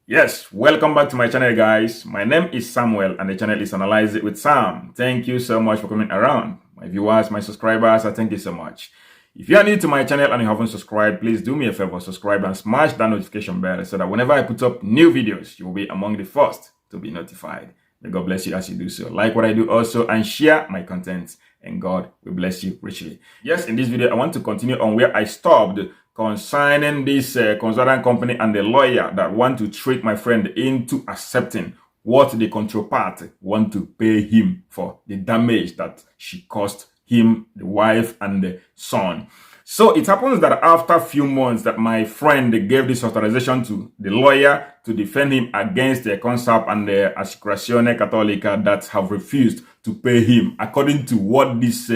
Yes, welcome back to my channel, guys. My name is Samuel and the channel is Analyze It with Sam. Thank you so much for coming around. My viewers, my subscribers, I thank you so much. If you are new to my channel and you haven't subscribed, please do me a favor, subscribe and smash that notification bell so that whenever I put up new videos, you will be among the first to be notified. May God bless you as you do so. Like what I do also and share my content, and God will bless you richly. Yes, in this video, I want to continue on where I stopped concerning this consultant company and the lawyer that want to trick my friend into accepting what the counterpart want to pay him for the damage that she caused him, the wife, and the son. So it happens that after a few months that my friend gave this authorization to the lawyer to defend him against the concept and the Assicurazione Cattolica that have refused to pay him, according to what this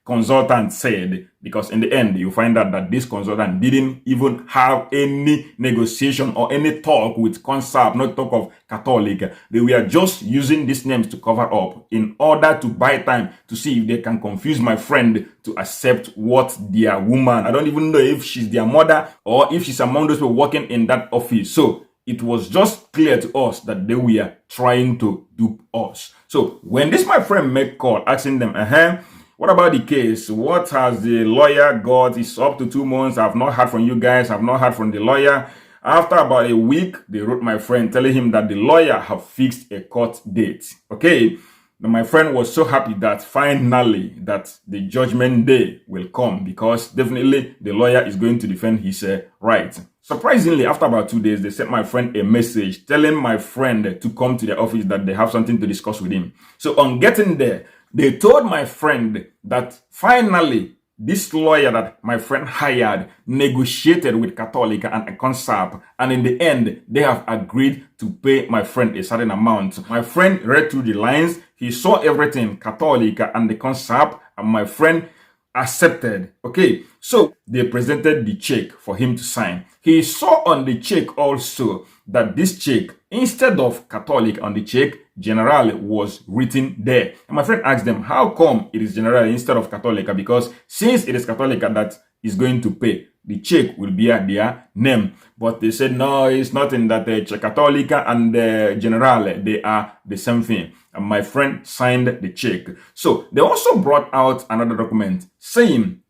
consultant said, because in the end you find out that this consultant didn't even have any negotiation or any talk with concept, not talk of Catholic. They were just using these names to cover up in order to buy time to see if they can confuse my friend to accept what their woman, I don't even know if she's their mother or if she's among those people working in that office. So it was just clear to us that they were trying to dupe us. So when this my friend made call asking them, what about the case? What has the lawyer got? It's up to 2 months. I've not heard from you guys. I've not heard from the lawyer. After about a week, they wrote my friend telling him that the lawyer have fixed a court date. Okay. Now, my friend was so happy that finally that the judgment day will come, because definitely the lawyer is going to defend his right. Surprisingly, after about 2 days, they sent my friend a message telling my friend to come to their office, that they have something to discuss with him. So on getting there, they told my friend that finally this lawyer that my friend hired negotiated with Cattolica and a concept, and in the end, they have agreed to pay my friend a certain amount. My friend read through the lines, he saw everything, Cattolica and the concept, and my friend accepted. Okay, so they presented the check for him to sign. He saw on the check also that this check, instead of Catholic on the check, General was written there. And my friend asked them, how come it is General instead of Cattolica? Because since it is Cattolica that is going to pay, the check will be at their name. But they said, no, it's not in that Cattolica and Generale, they are the same thing. And my friend signed the check. So they also brought out another document saying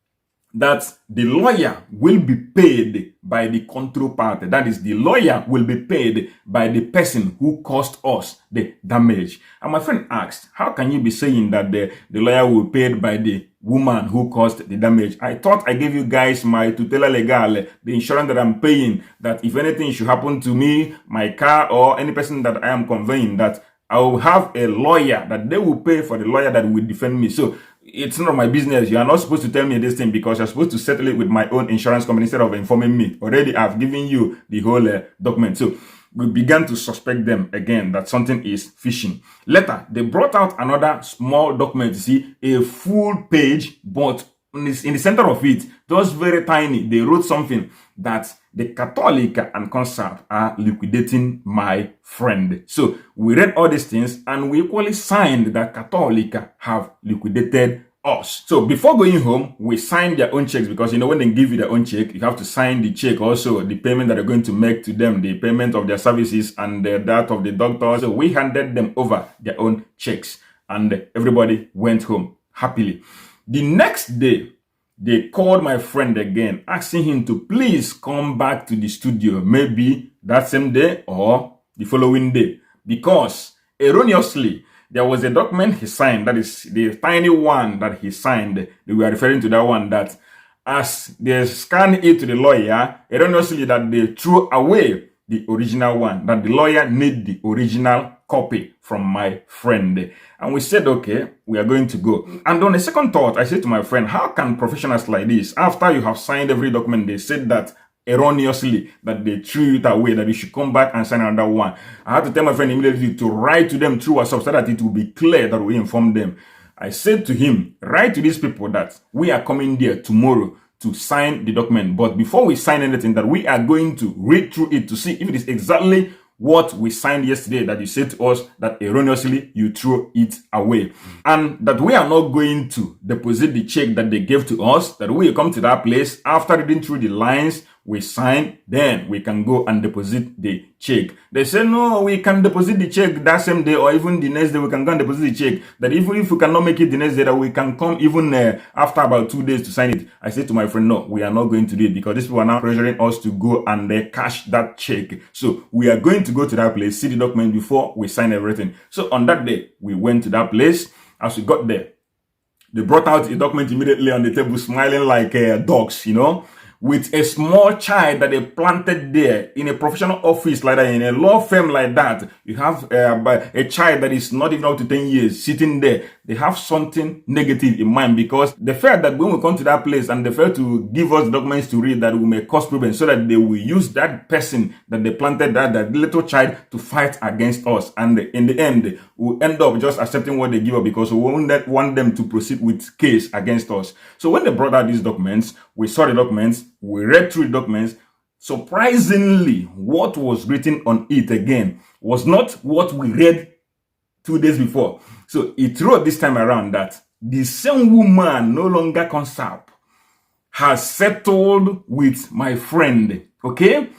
that the lawyer will be paid by the counterpart. That is, the lawyer will be paid by the person who caused us the damage. And my friend asked, how can you be saying that the lawyer will be paid by the woman who caused the damage? I thought I gave you guys my tutela legal, the insurance that I'm paying, that if anything should happen to me, my car, or any person that I am conveying, that I will have a lawyer, that they will pay for the lawyer that will defend me. So it's not my business. You are not supposed to tell me this thing, because you're supposed to settle it with my own insurance company instead of informing me. Already I've given you the whole document. So we began to suspect them again that something is fishy. Later, they brought out another small document. You see, a full page, but in the center of it, just very tiny, they wrote something that the Cattolica and concept are liquidating my friend. So we read all these things and we equally signed that Cattolica have liquidated us. So before going home, we signed their own checks, because when they give you their own check, you have to sign the check also, the payment that they're going to make to them, the payment of their services and that of the doctors. So we handed them over their own checks and everybody went home happily. The next day, they called my friend again, asking him to please come back to the studio, maybe that same day or the following day, because erroneously, there was a document he signed, that is the tiny one that he signed. They were referring to that one, that as they scanned it to the lawyer, erroneously that they threw away the original one, that the lawyer need the original copy from my friend. And we said, okay, we are going to go. And on a second thought, I said to my friend, how can professionals like this, after you have signed every document, they said that erroneously, that they threw it away, that you should come back and sign another one. I had to tell my friend immediately to write to them through WhatsApp so that it will be clear that we inform them. I said to him, write to these people that we are coming there tomorrow to sign the document. But before we sign anything, that we are going to read through it to see if it is exactly what we signed yesterday, that you said to us that erroneously you threw it away. And that we are not going to deposit the check that they gave to us, that we will come to that place after reading through the lines. we sign, then we can go and deposit the check. They say, no, we can deposit the check that same day or even the next day. We can go and deposit the check. That even if we cannot make it the next day, that we can come even after about 2 days to sign it. I said to my friend, no, we are not going to do it because these people are now pressuring us to go and cash that check. So we are going to go to that place, see the document before we sign everything. So on that day, we went to that place. As we got there, they brought out a document immediately on the table, smiling like dogs, with a small child that they planted there in a professional office like that, in a law firm like that. You have a child that is not even up to 10 years sitting there. They have something negative in mind because they felt that when we come to that place and they fail to give us documents to read, that we may cause problems, so that they will use that person that they planted, that little child, to fight against us. And in the end, we'll end up just accepting what they give us because we won't want them to proceed with case against us. So when they brought out these documents, we saw the documents, we read through the documents. Surprisingly, what was written on it again was not what we read 2 days before. So it wrote this time around that the same woman, no longer concept, has settled with my friend, okay,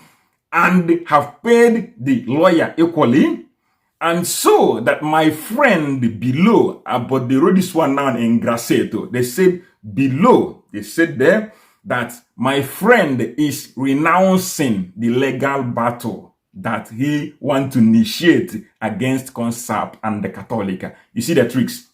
and have paid the lawyer equally. And so that my friend below, but they wrote this one down in Grassetto. They said below, they said there that my friend is renouncing the legal battle that he want to initiate against Concept and the Catholic. You see the tricks.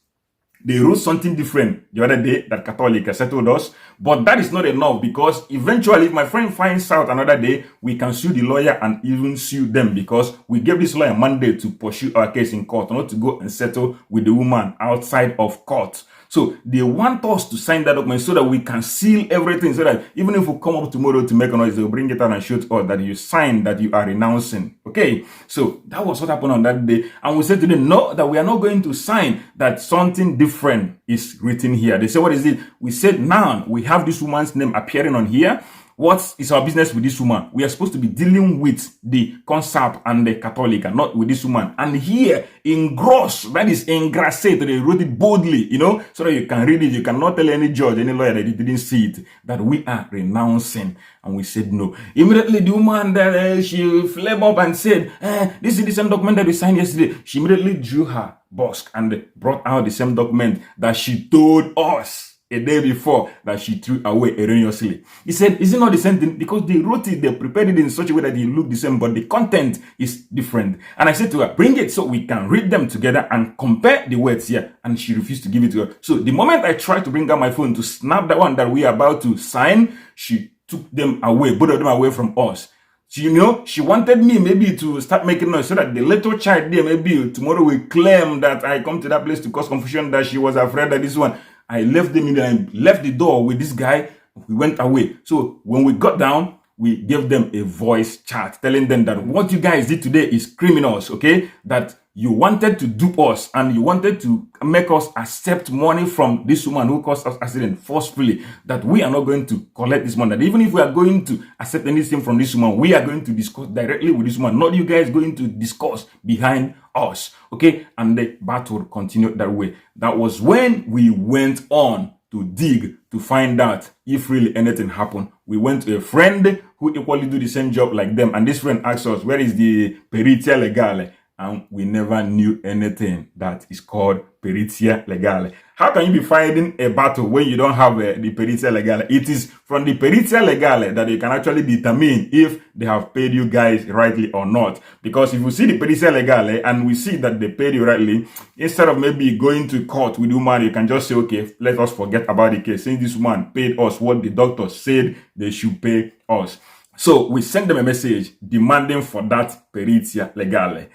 They wrote something different the other day that Catholic settled us, but that is not enough because eventually if my friend finds out another day, we can sue the lawyer and even sue them because we gave this lawyer Monday to pursue our case in court, not to go and settle with the woman outside of court. So they want us to sign that document so that we can seal everything, so that even if we come up tomorrow to make a noise, they'll bring it out and show to us that you signed, that you are renouncing. Okay, so that was what happened on that day. And we said to them, no, that we are not going to sign, that something different is written here. They said, what is it? We said, now we have this woman's name appearing on here. What is our business with this woman? We are supposed to be dealing with the Concept and the Catholic, and not with this woman. And here in gross, that is in Grassetto, they wrote it boldly, so that you can read it. You cannot tell any judge, any lawyer that you didn't see it, that we are renouncing. And we said no. Immediately the woman that she flared up and said, this is the same document that we signed yesterday. She immediately drew her busk and brought out the same document that she told us a day before that she threw away erroneously. He said, is it not the same thing? Because they wrote it, they prepared it in such a way that it looked the same, but the content is different. And I said to her, bring it so we can read them together and compare the words here. And she refused to give it to her. So the moment I tried to bring out my phone to snap that one that we are about to sign, she took them away, both of them away from us. She wanted me maybe to start making noise so that the little child there maybe tomorrow will claim that I come to that place to cause confusion, that she was afraid that this one. I left them in there and left the door with this guy. We went away. So when we got down, we gave them a voice chat telling them that what you guys did today is criminals, okay? That you wanted to dupe us and you wanted to make us accept money from this woman who caused us accident forcefully, that we are not going to collect this money. That even if we are going to accept anything from this woman, we are going to discuss directly with this woman, not you guys going to discuss behind us, okay? And the battle continued that way. That was when we went on to dig to find out if really anything happened. We went to a friend who equally do the same job like them, and this friend asked us, where is the peritia legale? And we never knew anything that is called peritia legale. How can you be fighting a battle when you don't have the peritia legale? It is from the peritia legale that you can actually determine if they have paid you guys rightly or not. Because if you see the peritia legale and we see that they paid you rightly, instead of maybe going to court with woman, you can just say, okay, let us forget about the case, since this woman paid us what the doctor said they should pay us. So we sent them a message demanding for that peritia legale.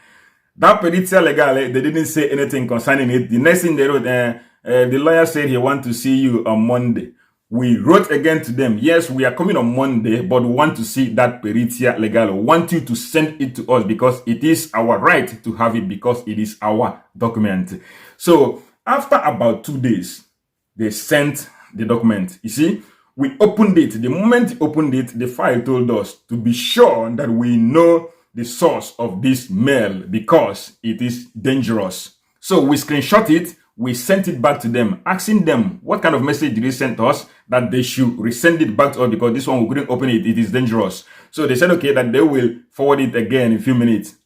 That peritia legale, they didn't say anything concerning it. The next thing they wrote, the lawyer said he wants to see you on Monday. We wrote again to them, yes, we are coming on Monday, but we want to see that peritia legale. We want you to send it to us because it is our right to have it, because it is our document. So after about 2 days, they sent the document. You see, we opened it. The moment we opened it, the file told us to be sure that we know the source of this mail because it is dangerous. So we screenshot it, we sent it back to them, asking them what kind of message did they send to us, that they should resend it back to us because this one we couldn't open it, it is dangerous. So they said, okay, that they will forward it again in a few minutes.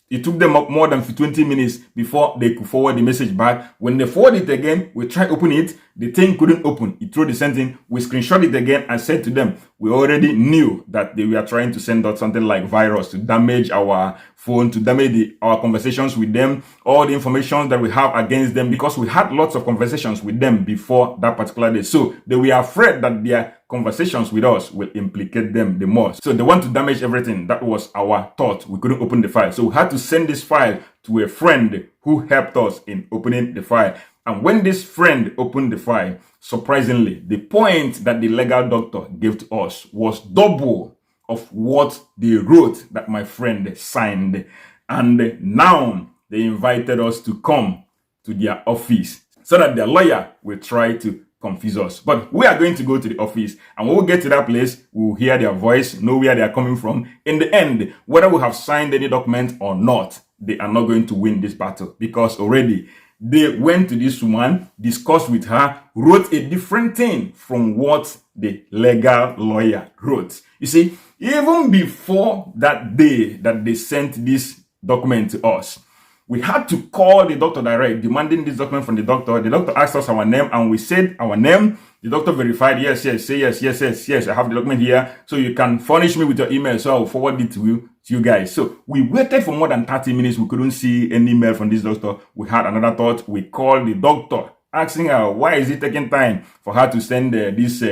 It took them up more than 20 minutes before they could forward the message back. When they forward it again, we tried open it. The thing couldn't open. It threw the same thing. We screenshot it again and said to them, we already knew that they were trying to send out something like virus to damage our phone, to damage our conversations with them, all the information that we have against them, because we had lots of conversations with them before that particular day. So they were afraid that their conversations with us will implicate them the most. So they want to damage everything. That was our thought. We couldn't open the file. So we had to send this file to a friend who helped us in opening the file. And when this friend opened the file, surprisingly, the point that the legal doctor gave to us was double of what they wrote that my friend signed. And now they invited us to come to their office so that their lawyer will try to confuse us. But we are going to go to the office, and when we get to that place, we'll hear their voice, know where they are coming from. In the end, whether we have signed any document or not, they are not going to win this battle, because already they went to this woman, discussed with her, wrote a different thing from what the legal lawyer wrote. You see, even before that day that they sent this document to us, we had to call the doctor direct, demanding this document from the doctor. The doctor asked us our name, and we said our name. The doctor verified, yes, say yes, I have the document here, so you can furnish me with your email, so I'll forward it to you guys. So we waited for more than 30 minutes. We couldn't see any email from this doctor. We had another thought. We called the doctor, asking her, why is it taking time for her to send this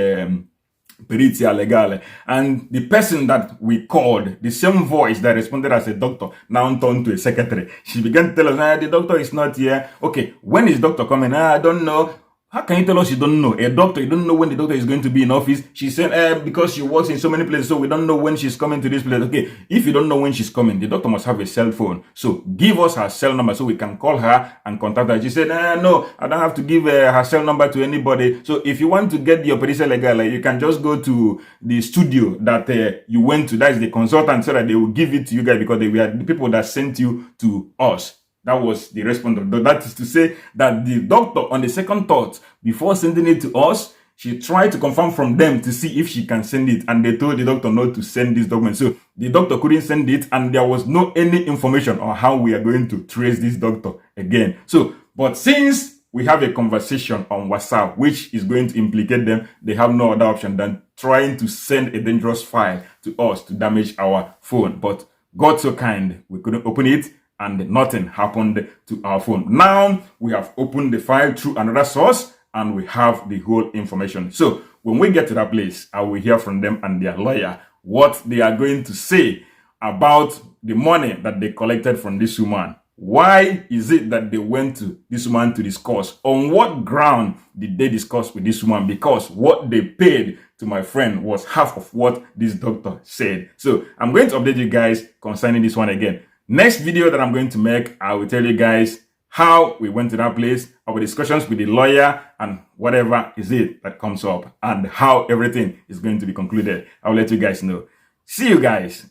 peritia legal? And the person that we called, the same voice that responded as a doctor, now turned to a secretary. She began to tell us, the doctor is not here. Okay, when is doctor coming? I don't know. How can you tell us you don't know? A doctor, you don't know when the doctor is going to be in office? She said, because she works in so many places, so we don't know when she's coming to this place. Okay, if you don't know when she's coming, the doctor must have a cell phone. So give us her cell number so we can call her and contact her. She said, no, I don't have to give her cell number to anybody. So if you want to get the operation legal, you can just go to the studio that you went to. That is the consultant, so that they will give it to you guys, because they were the people that sent you to us. That was the response. That is to say that the doctor, on the second thought, before sending it to us, she tried to confirm from them to see if she can send it. And they told the doctor not to send this document. So the doctor couldn't send it, and there was no any information on how we are going to trace this doctor again. So, but since we have a conversation on WhatsApp, which is going to implicate them, they have no other option than trying to send a dangerous file to us to damage our phone. But God so kind, we couldn't open it, and nothing happened to our phone. Now we have opened the file through another source, and we have the whole information. So when we get to that place, I will hear from them and their lawyer what they are going to say about the money that they collected from this woman. Why is it that they went to this woman to discuss? On what ground did they discuss with this woman? Because what they paid to my friend was half of what this doctor said. So I'm going to update you guys concerning this one again. Next video that I'm going to make, I will tell you guys how we went to that place, our discussions with the lawyer, and whatever is it that comes up, and how everything is going to be concluded. I'll let you guys know. See you guys